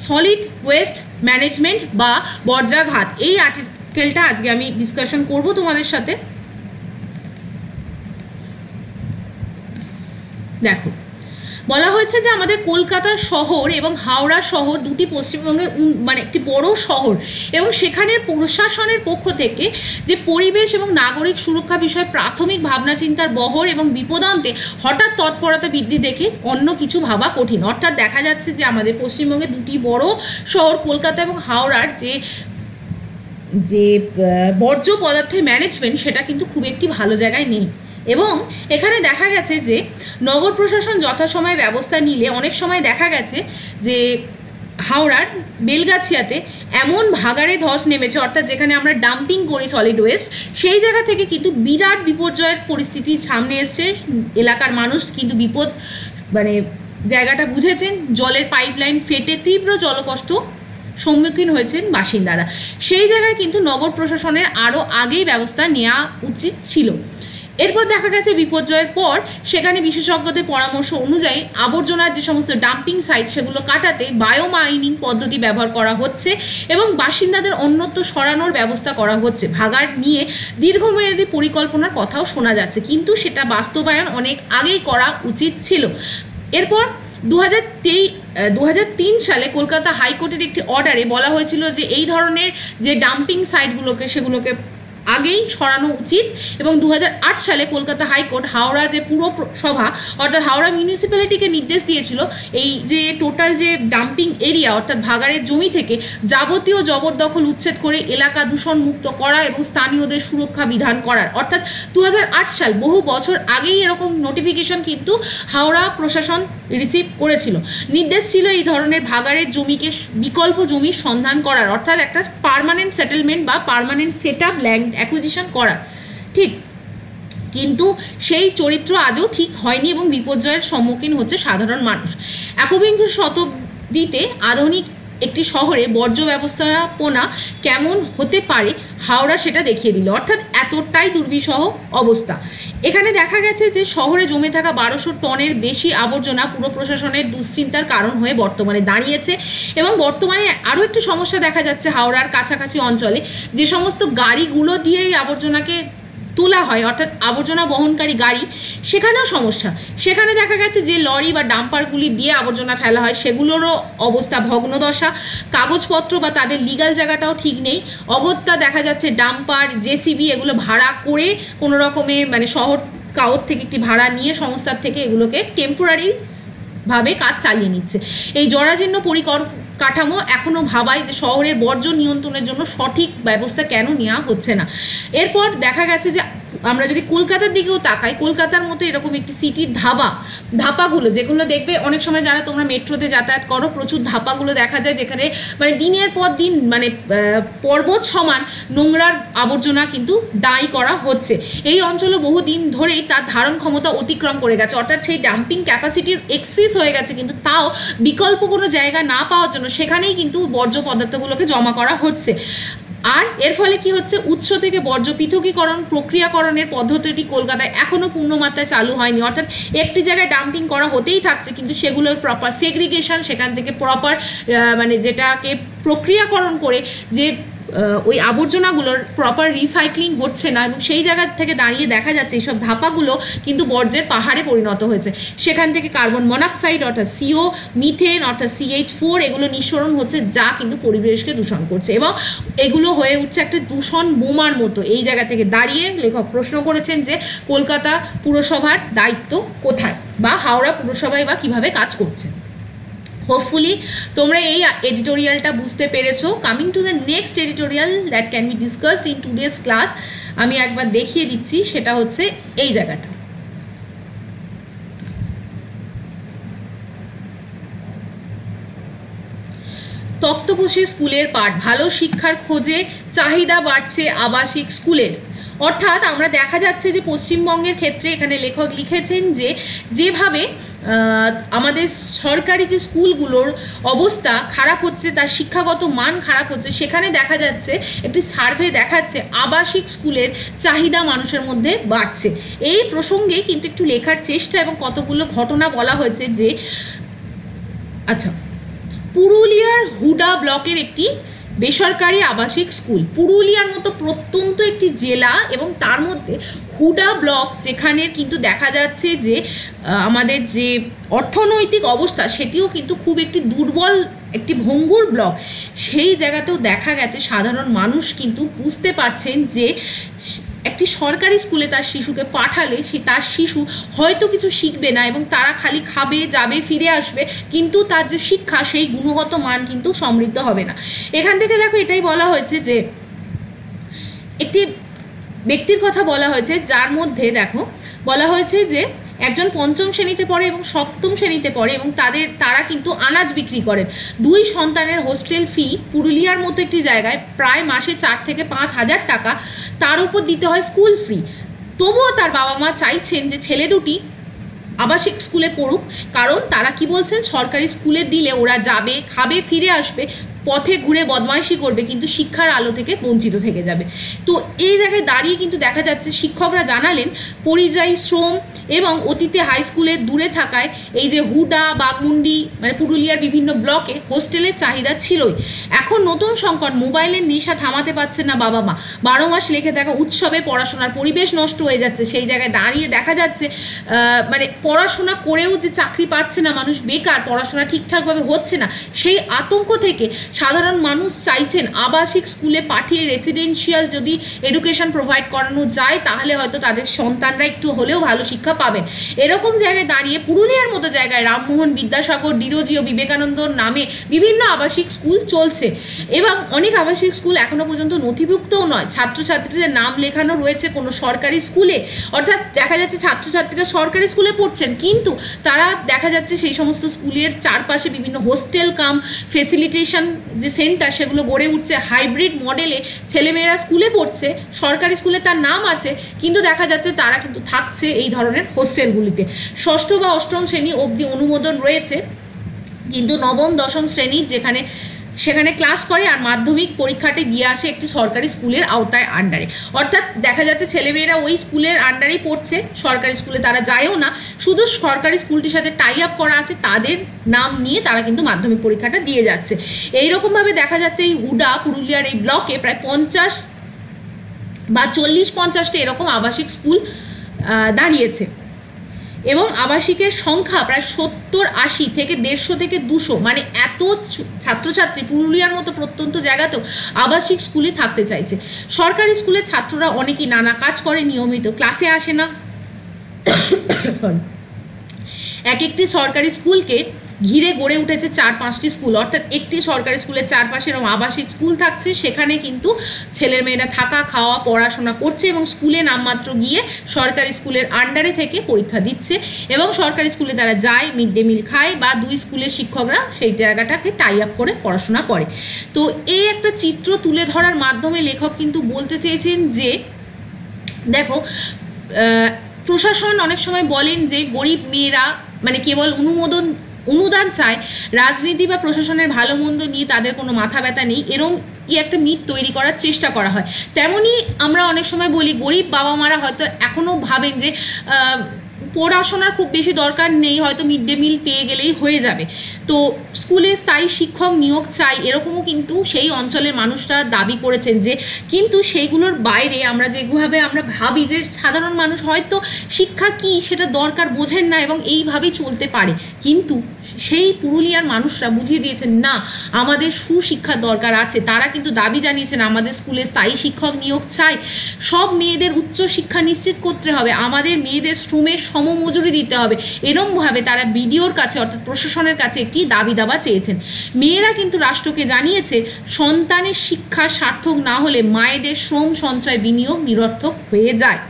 Speaker 1: সলিড ওয়েস্ট ম্যানেজমেন্ট বা বর্জ্যাঘাত, এই আর্টিকেলটা আজকে আমি ডিসকাশন করব তোমাদের সাথে। দেখো, বলা হয়েছে যে আমাদের কলকাতা শহর এবং হাওড়া শহর দুটি পশ্চিমবঙ্গের মানে একটি বড় শহর, এবং সেখানের প্রশাসনের পক্ষ থেকে যে পরিবেশ এবং নাগরিক সুরক্ষা বিষয়ে প্রাথমিক ভাবনা চিন্তার বহর এবং বিপদান্তে হঠাৎ তৎপরতা বৃদ্ধি দেখে অন্য কিছু ভাবা কঠিন। অর্থাৎ দেখা যাচ্ছে যে আমাদের পশ্চিমবঙ্গের দুটি বড় শহর কলকাতা এবং হাওড়ার যে বর্জ্য পদার্থের ম্যানেজমেন্ট সেটা কিন্তু খুব একটি ভালো জায়গায় নেই। এবং এখানে দেখা গেছে যে নগর প্রশাসন যথাসময়ে ব্যবস্থা নিলে অনেক সময় দেখা গেছে যে হাওড়ার বেলগাছিয়াতে এমন ভাগাড়ে ধস নেমেছে, অর্থাৎ যেখানে আমরা ডাম্পিং করি সলিড ওয়েস্ট, সেই জায়গা থেকে কিন্তু বিরাট বিপর্যয়ের পরিস্থিতি সামনে এসছে। এলাকার মানুষ কিন্তু বিপদ মানে জায়গাটা বুঝেছেন, জলের পাইপলাইন ফেটে তীব্র জলকষ্ট সম্মুখীন হয়েছেন বাসিন্দারা। সেই জায়গায় কিন্তু নগর প্রশাসনের আরও আগেই ব্যবস্থা নেওয়া উচিত ছিল। এরপর দেখা গেছে বিপর্যয়ের পর সেখানে বিশেষজ্ঞদের পরামর্শ অনুযায়ী আবর্জনার যে সমস্ত ডাম্পিং সাইট সেগুলো কাটাতে বায়োমাইনিং পদ্ধতি ব্যবহার করা হচ্ছে এবং বাসিন্দাদের অন্যত্র সরানোর ব্যবস্থা করা হচ্ছে। ভাগাড় নিয়ে দীর্ঘমেয়াদী পরিকল্পনার কথাও শোনা যাচ্ছে, কিন্তু সেটা বাস্তবায়ন অনেক আগেই করা উচিত ছিল। এরপর 2003 সালে কলকাতা হাইকোর্টের একটি অর্ডারে বলা হয়েছিল যে এই ধরনের যে ডাম্পিং সাইটগুলোকে সেগুলোকে আগেই সরানো উচিত, এবং 2008 সালে কলকাতা হাইকোর্ট হাওড়া যে পুরসভা অর্থাৎ হাওড়া মিউনিসিপ্যালিটিকে নির্দেশ দিয়েছিল এই যে টোটাল যে ডাম্পিং এরিয়া অর্থাৎ ভাগাড়ের জমি থেকে যাবতীয় জবরদখল উচ্ছেদ করে এলাকা দূষণ মুক্ত করা এবং স্থানীয়দের সুরক্ষা বিধান করার। অর্থাৎ 2008 সাল, বহু বছর আগেই এরকম নোটিফিকেশন কিন্তু হাওড়া প্রশাসন রিসিভ করেছিল। নির্দেশ ছিল এই ধরনের ভাগাড়ের জমিকে বিকল্প জমির সন্ধান করার, অর্থাৎ একটা পার্মানেন্ট সেটেলমেন্ট বা permanent set up land acquisition করার। ঠিক, কিন্তু সেই চরিত্র আজও ঠিক হয়নি এবং বিপর্যয়ের সম্মুখীন হচ্ছে সাধারণ মানুষ। একবিংশ শতাব্দীতে আধুনিক একটি শহরে বর্জ্য ব্যবস্থাপনা কেমন হতে পারে হাওড়া সেটা দেখিয়ে দিল, অর্থাৎ এতটাই দুর্বিষহ অবস্থা। এখানে দেখা গেছে যে শহরে জমে থাকা 1200 টনের বেশি আবর্জনা পুরো প্রশাসনের দুশ্চিন্তার কারণ হয়ে বর্তমানে দাঁড়িয়েছে। এবং বর্তমানে আরও একটি সমস্যা দেখা যাচ্ছে হাওড়ার কাছাকাছি অঞ্চলে, যে সমস্ত গাড়িগুলো দিয়ে এই আবর্জনাকে তোলা হয় অর্থাৎ আবর্জনা বহনকারী গাড়ি, সেখানেও সমস্যা। সেখানে দেখা গেছে যে লরি বা ডাম্পারগুলি দিয়ে আবর্জনা ফেলা হয় সেগুলোরও অবস্থা ভগ্নদশা, কাগজপত্র বা তাদের লিগাল জায়গাটাও ঠিক নেই। অগত্যা দেখা যাচ্ছে ডাম্পার, জেসিবি এগুলো ভাড়া করে কোনো রকমে মানে শহর কাগজ থেকে একটি ভাড়া নিয়ে সংস্থার থেকে এগুলোকে টেম্পোরারি ভাবে কাজ চালিয়ে নিচ্ছে। এই জরাজীর্ণ কাঠামো এখনো ভাবায় যে শহরের বর্জ্য নিয়ন্ত্রণের জন্য সঠিক ব্যবস্থা কেন নেওয়া হচ্ছে না। এরপর দেখা গেছে যে আমরা যদি কলকাতার দিকেও তাকাই, কলকাতার মতো এরকম একটি সিটির ধাপাগুলো যেগুলো দেখবে অনেক সময় যারা তোমরা মেট্রোতে যাতায়াত করো, প্রচুর ধাপাগুলো দেখা যায় যেখানে মানে দিনের পর দিন মানে পর্বত সমান নোংরার আবর্জনা কিন্তু ডাই করা হচ্ছে। এই অঞ্চলে বহুদিন ধরেই তার ধারণ ক্ষমতা অতিক্রম করে গেছে, অর্থাৎ সেই ডাম্পিং ক্যাপাসিটির এক্সিস হয়ে গেছে, কিন্তু তাও বিকল্প কোনো জায়গা না পাওয়ার জন্য সেখানেই কিন্তু বর্জ্য পদার্থগুলোকে জমা করা হচ্ছে। আর এর ফলে কি হচ্ছে, উৎস থেকে বর্জ্য পৃথকীকরণ প্রক্রিয়াকরণের পদ্ধতিটি কলকাতায় এখনো পূর্ণমাত্রায় চালু হয়নি। অর্থাৎ একটি জায়গায় ডাম্পিং করা হতেই থাকছে, কিন্তু সেগুলোর প্রপার সেগ্রিগেশন, সেখান থেকে প্রপার মানে যেটাকে প্রক্রিয়াকরণ করে যে ওই আবর্জনাগুলোর প্রপার রিসাইক্লিং হচ্ছে না, এবং সেই জায়গা থেকে দাঁড়িয়ে দেখা যাচ্ছে এইসব ধাপাগুলো কিন্তু বর্জ্যের পাহাড়ে পরিণত হয়েছে। সেখান থেকে কার্বন মনোক্সাইড অর্থাৎ CO, মিথেন অর্থাৎ CH4 এগুলো নিঃসরণ হচ্ছে, যা কিন্তু পরিবেশকে দূষণ করছে এবং এগুলো হয়ে উঠছে একটা দূষণ বোমার মতো। এই জায়গা থেকে দাঁড়িয়ে লেখক প্রশ্ন করেছেন যে কলকাতা পুরসভার দায়িত্ব কোথায়, বা হাওড়া পুরসভায় বা কিভাবে কাজ করছে। হোপফুলি তোমরা এই এডিটোরিয়ালটা বুঝতে পেরেছো। Coming to the next editorial that can be discussed in today's class, আমি একবার দেখিয়ে দিচ্ছি, সেটা হচ্ছে এই জায়গাটা। তক্তপোষে স্কুলের পাঠ, ভালো শিক্ষার খোঁজে চাহিদা বাড়ছে আবাসিক স্কুলের। অর্থাৎ আমরা দেখা যাচ্ছে যে পশ্চিমবঙ্গের ক্ষেত্রে এখানে লেখক লিখেছেন যে যেভাবে আমাদের সরকারি যে স্কুলগুলোর অবস্থা খারাপ হচ্ছে, তার শিক্ষাগত মান খারাপ হচ্ছে, সেখানে দেখা যাচ্ছে একটি সার্ভে দেখাচ্ছে আবাসিক স্কুলের চাহিদা মানুষের মধ্যে বাড়ছে। এই প্রসঙ্গে কিন্তু একটু লেখার চেষ্টা এবং কতগুলো ঘটনা বলা হয়েছে যে আচ্ছা, পুরুলিয়ার হুডা ব্লকের একটি বেসরকারি আবাসিক স্কুল, পুরুলিয়ার মতো প্রত্যন্ত একটি জেলা এবং তার মধ্যে হুডা ব্লক, যেখানে কিন্তু দেখা যাচ্ছে যে আমাদের যে অর্থনৈতিক অবস্থা সেটিও কিন্তু খুব একটি দুর্বল, একটি ভঙ্গুর ব্লক, সেই জায়গাতেও দেখা গেছে সাধারণ মানুষ কিন্তু বুঝতে পারছেন যে একটি সরকারি স্কুলে তার শিশুকে পাঠালে তার শিশু হয়তো কিছু শিখবে না এবং তারা খালি খাবে, যাবে, ফিরে আসবে, কিন্তু তার যে শিক্ষা সেই গুণগত মান কিন্তু সমৃদ্ধ হবে না। এখান থেকে দেখো এটাই বলা হয়েছে যে একটি ব্যক্তির কথা বলা হয়েছে, যার মধ্যে দেখো বলা হয়েছে যে একজন পঞ্চম শ্রেণীতে পড়ে এবং সপ্তম শ্রেণীতে পড়ে এবং তারা কিন্তু আনাজ বিক্রি করেন। 2 সন্তানের হোস্টেল ফি পুরুলিয়ার মতো একটি জায়গায় প্রায় মাসে 4 থেকে 5 হাজার টাকা, তার উপর দিতে হয় স্কুল ফি। তবুও তার বাবা মা চাইছেন যে ছেলে দুটি আবাসিক স্কুলে পড়ুক, কারণ তারা কি বলছেন, সরকারি স্কুলে দিলে ওরা যাবে, খাবে, ফিরে আসবে, পথে ঘুরে বদমাইশি করবে, কিন্তু শিক্ষার আলো থেকে বঞ্চিত থেকে যাবে। তো এই জায়গায় দাঁড়িয়ে কিন্তু দেখা যাচ্ছে শিক্ষকরা জানালেন পরিযায়ী শ্রম এবং অতীতে হাই স্কুলে দূরে থাকায় এই যে হুডা, বাঘমুন্ডি মানে পুরুলিয়ার বিভিন্ন ব্লকে হোস্টেলের চাহিদা ছিলই। এখন নতুন সংকট, মোবাইলের নেশা থামাতে পারছে না বাবা মা, 12 মাস লেগে থাকা উৎসবে পড়াশোনার পরিবেশ নষ্ট হয়ে যাচ্ছে। সেই জায়গায় দাঁড়িয়ে দেখা যাচ্ছে মানে পড়াশোনা করেও যে চাকরি পাচ্ছে না মানুষ, বেকার, পড়াশোনা ঠিকঠাকভাবে হচ্ছে না, সেই আতঙ্ক থেকে সাধারণ মানুষ চাইছেন আবাসিক স্কুলে পাঠিয়ে রেসিডেন্সিয়াল যদি এডুকেশন প্রোভাইড করানো যায় তাহলে হয়তো তাদের সন্তানরা একটু হলেও ভালো শিক্ষা পাবেন। এরকম জায়গায় দাঁড়িয়ে পুরুলিয়ার মতো জায়গায় রামমোহন, বিদ্যাসাগর, ডিরোজি ও বিবেকানন্দর নামে বিভিন্ন আবাসিক স্কুল চলছে এবং অনেক আবাসিক স্কুল এখনো পর্যন্ত নথিভুক্তও নয়। ছাত্রছাত্রীদের নাম লেখানো রয়েছে কোনো সরকারি স্কুলে, অর্থাৎ দেখা যাচ্ছে ছাত্রছাত্রীরা সরকারি স্কুলে পড়ছেন, কিন্তু তারা দেখা যাচ্ছে সেই সমস্ত স্কুলের চারপাশে বিভিন্ন হোস্টেল কাম ফেসিলিটেশন যে সেন্টার সেগুলো গড়ে উঠছে, হাইব্রিড মডেলে ছেলেমেয়েরা স্কুলে পড়ছে, সরকারি স্কুলে তার নাম আছে, কিন্তু দেখা যাচ্ছে তারা কিন্তু থাকছে এই ধরনের হোস্টেলগুলিতে। 6ষ্ঠ বা 8ম শ্রেণী অবধি অনুমোদন রয়েছে, কিন্তু 9ম 10ম শ্রেণী সেখানে ক্লাস করে আর মাধ্যমিক পরীক্ষাটি দিয়ে আসে একটি সরকারি স্কুলের আওতায় আন্ডারে। অর্থাৎ দেখা যাচ্ছে ছেলেমেয়েরা ওই স্কুলের আন্ডারেই পড়ছে, সরকারি স্কুলে তারা যায়ও না, শুধু সরকারি স্কুলটির সাথে টাই আপ করা আছে, তাদের নাম নিয়ে তারা কিন্তু মাধ্যমিক পরীক্ষাটা দিয়ে যাচ্ছে। এইরকমভাবে দেখা যাচ্ছে এই হুডা পুরুলিয়ার এই ব্লকে প্রায় 50 বা 40-50টা এরকম আবাসিক স্কুল দাঁড়িয়েছে এবং আবাসিকের সংখ্যা প্রায় 70-80 থেকে 150 থেকে 200, মানে এত ছাত্রছাত্রী পুরুলিয়ার মতো প্রত্যন্ত জায়গাতেও আবাসিক স্কুলে থাকতে চাইছে। সরকারি স্কুলের ছাত্ররা অনেকেই নানা কাজ করে, নিয়মিত ক্লাসে আসে না। সরি, একটি সরকারি স্কুলকে ঘিরে গড়ে উঠেছে 4-5টি স্কুল, অর্থাৎ একটি সরকারি স্কুলের চারপাশে এরকম আবাসিক স্কুল থাকছে, সেখানে কিন্তু ছেলের মেয়েরা থাকা, খাওয়া, পড়াশোনা করছে এবং স্কুলে নামমাত্র গিয়ে সরকারি স্কুলের আন্ডারে থেকে পরীক্ষা দিচ্ছে এবং সরকারি স্কুলে তারা যায়, মিড ডে মিল খায় বা 2 স্কুলের শিক্ষকরা সেই জায়গাটাকে টাই আপ করে পড়াশোনা করে। তো এই একটা চিত্র তুলে ধরার মাধ্যমে লেখক কিন্তু বলতে চেয়েছেন যে দেখো, প্রশাসন অনেক সময় বলেন যে গরিব মেয়েরা মানে কেবল অনুদান চায়, রাজনীতি বা প্রশাসনের ভালো মন্দ নিয়ে তাদের কোনো মাথা ব্যথা নেই, এরকম একটা মিথ তৈরি করার চেষ্টা করা হয়। তেমনই আমরা অনেক সময় বলি গরিব বাবা মারা হয়তো এখনও ভাবেন যে পড়াশোনার খুব বেশি দরকার নেই, হয়তো মিড ডে মিল পেয়ে গেলেই হয়ে যাবে, তো স্কুলে স্থায়ী শিক্ষক নিয়োগ চাই, এরকমও কিন্তু সেই অঞ্চলের মানুষরা দাবি করেছেন যে, কিন্তু সেইগুলোর বাইরে আমরা যেভাবে আমরা ভাবি যে সাধারণ মানুষ হয়তো শিক্ষা কি সেটা দরকার বোঝেন না এবং এইভাবেই চলতে পারে, কিন্তু সেই পুরুলিয়ার মানুষরা বুঝিয়ে দিয়েছেন না, আমাদের সুশিক্ষার দরকার আছে। তারা কিন্তু দাবি জানিয়েছেন আমাদের স্কুলে স্থায়ী শিক্ষক নিয়োগ চাই, সব মেয়েদের উচ্চ শিক্ষা নিশ্চিত করতে হবে, আমাদের মেয়েদের শ্রমের সমমজুরি দিতে হবে, এরমভাবে তারা বিডিওর কাছে অর্থাৎ প্রশাসনের কাছে একটি দাবি দাবা চেয়েছেন। মেয়েরা কিন্তু রাষ্ট্রকে জানিয়েছে সন্তানের শিক্ষা সার্থক না হলে মায়েদের শ্রম সঞ্চয় বিনিয়োগ নিরর্থক হয়ে যায়।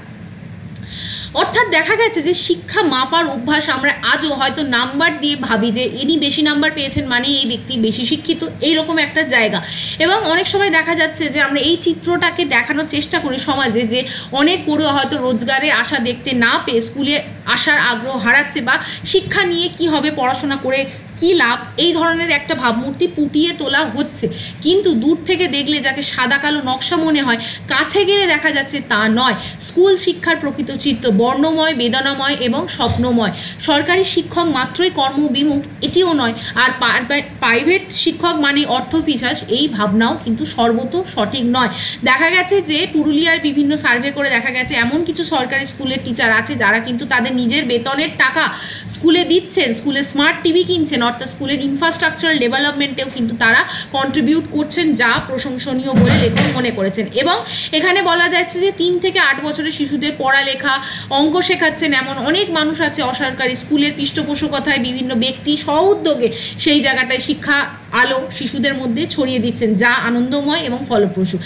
Speaker 1: অর্থাৎ দেখা গেছে যে শিক্ষা মাপার অভ্যাস আমরা আজও হয়তো নাম্বার দিয়ে ভাবি যে ইনি বেশি নাম্বার পেয়েছেন মানে এই ব্যক্তি বেশি শিক্ষিত, এইরকম একটা জায়গা। এবং অনেক সময় দেখা যাচ্ছে যে আমরা এই চিত্রটাকে দেখানোর চেষ্টা করি সমাজে যে অনেক পড়ুয়া হয়তো রোজগারের আশা দেখতে না পেয়ে স্কুলে আসার আগ্রহ হারাচ্ছে, বা শিক্ষা নিয়ে কি হবে, পড়াশোনা করে কি লাভ, এই ধরনের একটা ভাবমূর্তি ফুটিয়ে তোলা হচ্ছে। কিন্তু দূর থেকে দেখলে যাকে সাদা কালো নকশা মনে হয়, কাছে গেলে দেখা যাচ্ছে তা নয়। স্কুল শিক্ষার প্রকৃত চিত্র বর্ণময়, বেদনাময় এবং স্বপ্নময়। সরকারি শিক্ষক মাত্রই কর্মবিমুখ এটিও নয়, আর প্রাইভেট শিক্ষক মানে অর্থপিশাচ এই ভাবনাও কিন্তু সর্বত সঠিক নয়। দেখা গেছে যে পুরুলিয়ার বিভিন্ন সার্ভে করে দেখা গেছে এমন কিছু সরকারি স্কুলের টিচার আছে যারা কিন্তু তাদের নিজের বেতনের টাকা স্কুলে দিচ্ছেন, স্কুলে স্মার্ট টিভি কিনছেন, অর্থাৎ স্কুলের ইনফ্রাস্ট্রাকচারাল ডেভেলপমেন্টেও কিন্তু তারা কন্ট্রিবিউট করছেন, যা প্রশংসনীয় বলে লেখক মনে করেছেন। এবং এখানে বলা যাচ্ছে যে 3 থেকে 8 বছরের শিশুদের পড়ালেখা, অঙ্ক শেখাচ্ছেন এমন অনেক মানুষ আছে অসরকারি স্কুলের পৃষ্ঠপোষকতায় বিভিন্ন ব্যক্তি সহউদ্যোগে সেই জায়গাটায় শিক্ষা আলো শিশুদের মধ্যে ছড়িয়ে দিচ্ছেন, যা আনন্দময় এবং ফলপ্রসূ।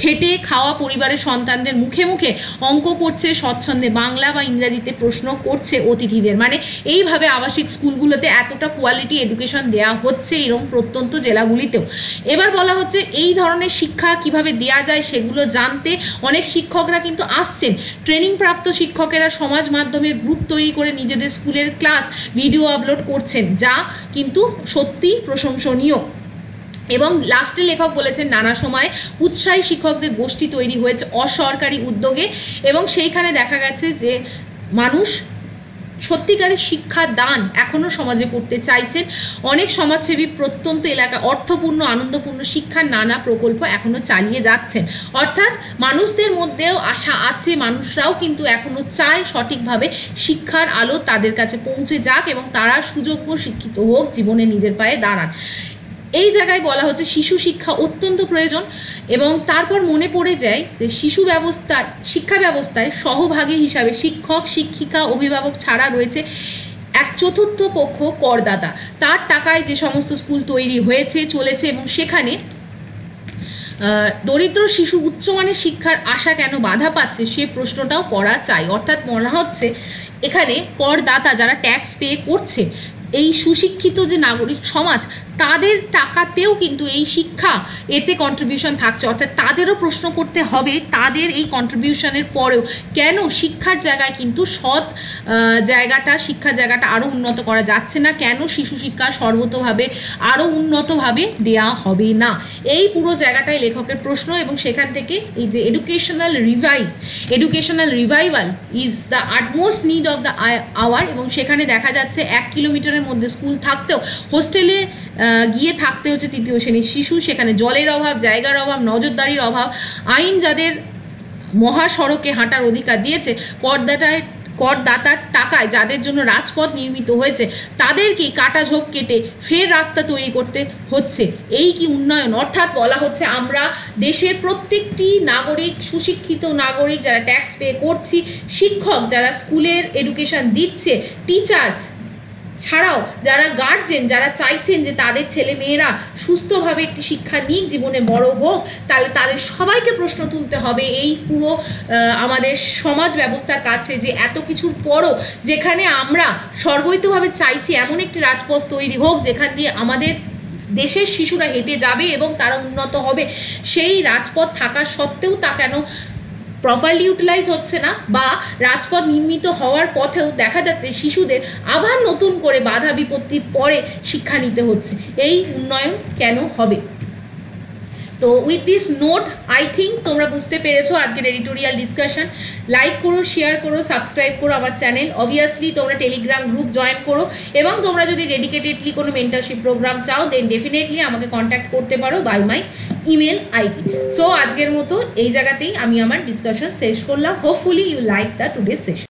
Speaker 1: খেটে খাওয়া পরিবারের সন্তানদের মুখে মুখে অঙ্ক করছে, স্বচ্ছন্দে বাংলা বা ইংরাজিতে প্রশ্ন করছে অতিথিদের। মানে এইভাবে আবাসিক স্কুলগুলোতে এতটা কোয়ালিটি এডুকেশন দেওয়া হচ্ছে এরকম প্রত্যন্ত জেলাগুলিতেও। এবার বলা হচ্ছে এই ধরনের শিক্ষা কিভাবে দেওয়া যায় সেগুলো জানতে অনেক শিক্ষকরা কিন্তু আসছেন। ট্রেনিং প্রাপ্ত শিক্ষকেরা সমাজ মাধ্যমের গ্রুপ তৈরি করে নিজেদের স্কুলের ক্লাস ভিডিও আপলোড করছেন, যা কিন্তু সত্যি প্রশংসনীয়। এবং লাস্টে লেখক বলেছেন নানা সময় উৎসাহী শিক্ষকদের গোষ্ঠী তৈরি হয়েছে অসরকারি উদ্যোগে, এবং সেইখানে দেখা গেছে যে মানুষ সত্যিকারের শিক্ষা দান এখনও সমাজে করতে চাইছেন। অনেক সমাজসেবী প্রত্যন্ত এলাকায় অর্থপূর্ণ আনন্দপূর্ণ শিক্ষার নানা প্রকল্প এখনও চালিয়ে যাচ্ছেন। অর্থাৎ মানুষদের মধ্যেও আশা আছে, মানুষরাও কিন্তু এখনও চায় সঠিকভাবে শিক্ষার আলো তাদের কাছে পৌঁছে যাক এবং তারা সুযোগ্য শিক্ষিত হোক, জীবনে নিজের পায়ে দাঁড়ান। এই জায়গায় বলা হচ্ছে শিশু শিক্ষা অত্যন্ত প্রয়োজন। এবং তারপর মনে পড়ে যায় যে শিক্ষা ব্যবস্থায় সহভাগী হিসাবে শিক্ষক, শিক্ষিকা, অভিভাবক ছাড়া রয়েছে এক চতুর্থ পক্ষ করদাতা। তার টাকায় যে সমস্ত স্কুল তৈরি হয়েছে চলেছে, এবং সেখানে দরিদ্র শিশু উচ্চমানের শিক্ষার আশা কেন বাধা পাচ্ছে সে প্রশ্নটাও করা চাই। অর্থাৎ মনে হচ্ছে এখানে করদাতা যারা ট্যাক্স পে করছে, এই সুশিক্ষিত যে নাগরিক সমাজ, তাদের টাকাতেও কিন্তু এই শিক্ষা এতে কন্ট্রিবিউশন থাকছে। অর্থাৎ তাদেরও প্রশ্ন করতে হবে তাদের এই কন্ট্রিবিউশনের পরেও কেন শিক্ষার জায়গায় কিন্তু সৎ শিক্ষার জায়গাটা আরও উন্নত করা যাচ্ছে না, কেন শিশু শিক্ষা সর্বতভাবে আরও উন্নতভাবে দেয়া হবে না। এই পুরো জায়গাটাই লেখকের প্রশ্ন। এবং সেখান থেকে এই যে educational revival is the utmost need of the hour. এবং সেখানে দেখা যাচ্ছে 1 কিলোমিটারের মধ্যে স্কুল থাকতেও হোস্টেলে গিয়ে থাকতে হচ্ছে তৃতীয় শ্রেণীর শিশু। সেখানে জলের অভাব, জায়গার অভাব, নজরদারির অভাব। আইন যাদের মহাসড়কে হাঁটার অধিকার দিয়েছে, করদাতার টাকায় যাদের জন্য রাজপথ নির্মিত হয়েছে, তাদেরকেই কাটা ঝোপ কেটে ফের রাস্তা তৈরি করতে হচ্ছে। এই কি উন্নয়ন? অর্থাৎ বলা হচ্ছে আমরা দেশের প্রত্যেকটি নাগরিক, সুশিক্ষিত নাগরিক যারা ট্যাক্স পে করছি, শিক্ষক যারা স্কুলের এডুকেশন দিচ্ছে, টিচার ছাড়াও যারা গার্জেন যারা চাইছেন যে তাদের ছেলে মেয়েরা সুস্থভাবে একটি শিক্ষা নিক, জীবনে বড় হোক, তাহলে তাদের সবাইকে প্রশ্ন তুলতে হবে এই পুরো আমাদের সমাজ ব্যবস্থার কাছে যে এত কিছুর পরও যেখানে আমরা সর্বৈতভাবে চাইছি এমন একটি রাজপথ তৈরি হোক যেখান দিয়ে আমাদের দেশের শিশুরা হেঁটে যাবে এবং তারা উন্নত হবে, সেই রাজপথ থাকা সত্ত্বেও তা কেন প্রপারলি ইউটিলাইজ হচ্ছে না, বা রাজপথ নির্মিত হওয়ার পথেও দেখা যাচ্ছে শিশুদের আবার নতুন করে বাধা বিপত্তির পরে শিক্ষা নিতে হচ্ছে। এই উন্নয়ন কেন হবে? তো with this note I think তোমরা বুঝতে পেরেছো আজকের এডিটোরিয়াল ডিসকাশন। লাইক করো, শেয়ার করো, সাবস্ক্রাইব করো আমার চ্যানেল। অবভিয়াসলি তোমরা টেলিগ্রাম গ্রুপ জয়েন করো, এবং তোমরা যদি ডেডিকেটেডলি কোনো মেন্টরশিপ প্রোগ্রাম চাও দেন ডেফিনেটলি আমাকে কন্ট্যাক্ট করতে পারো by my email ID. So আজকের মতো এই জায়গাতেই আমি আমার ডিসকাশন শেষ করলাম। Hopefully you like the today session.